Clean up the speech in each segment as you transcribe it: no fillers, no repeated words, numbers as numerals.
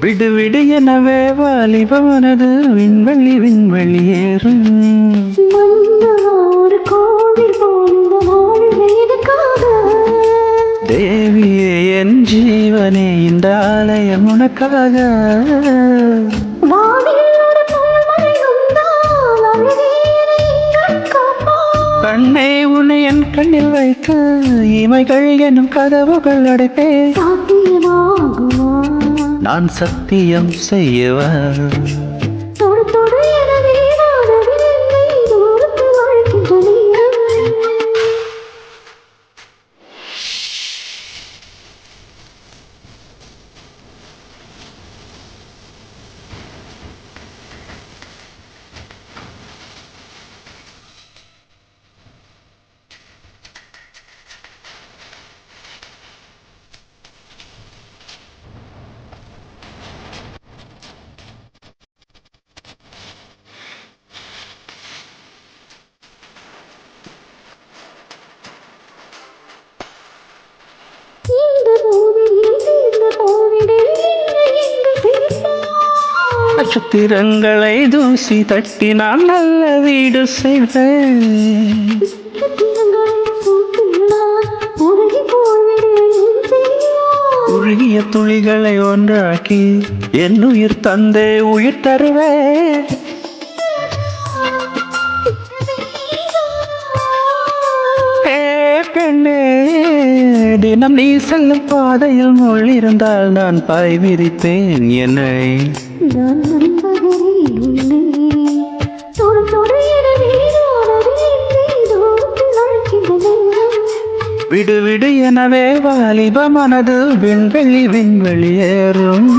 விடு விடு எனவே வாலிபமனது விண்வெளி விண்வெளி ஏறும். ஒரு கோவில் போன்ற வாழ்வதற்காக தேவியே என் ஜீவனே இந்த ஆலயம் உனக்காக. கண்ணை உன்னை என் கண்ணில் வைத்து இமைகள் எனும் கதவுகள் அடைப்பே. நான் சத்தியம் செய்யவா? நட்சத்திரங்களை தூசி தட்டி நான் நல்ல வீடு செய்வேன். உருகிய துளிகளை ஒன்றாக்கி என் உயிர் தந்தே உயிர் தருவேன். பெண்ணே, தினம் நீ செல்லும் பாதையில் முள் இருந்தால் நான் பாய் விரித்தேன் என்னை. விடு விடு எனவே வாலிப மனது விண்வெளி விண்வெளி ஏறும்.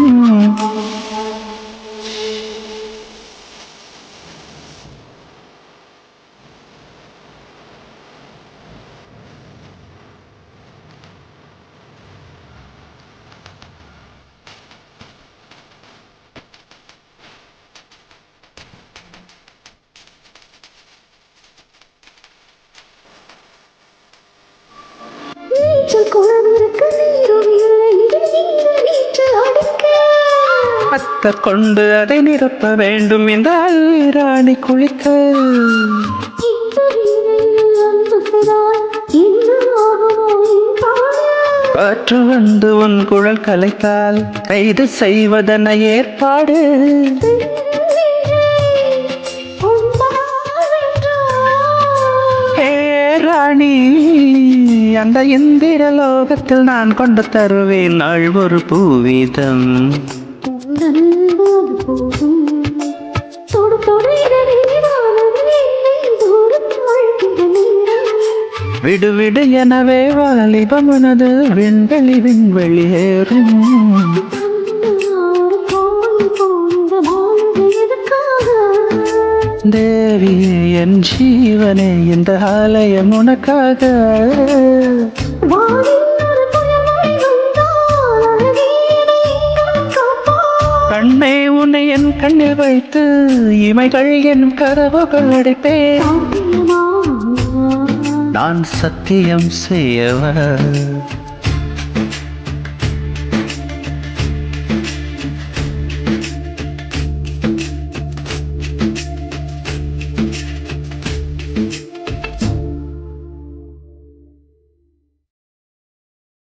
பத்தர் கொண்டு அதை நிரப்ப வேண்டும் இந்த ராணி குளிக்க. காற்று வந்து உன் குழல் கலைத்தால் கைது செய்வதென ஏற்பாடு. ராணி, அந்த இந்திர லோகத்தில் நான் கொண்டு தருவேன் நாள் ஒரு பூவீதம். விடு விடு எனவே வாலிபமனது விண்வெளி விண்வெளி ஏறும். தேவியே என் ஜீவனே இந்த ஆலயம் உனக்காக. கண்ணை உன்னை என் கண்ணில் வைத்து இமைகள் என் கதவுகள் அடைப்பே. நான் சத்தியம் செய்யவா?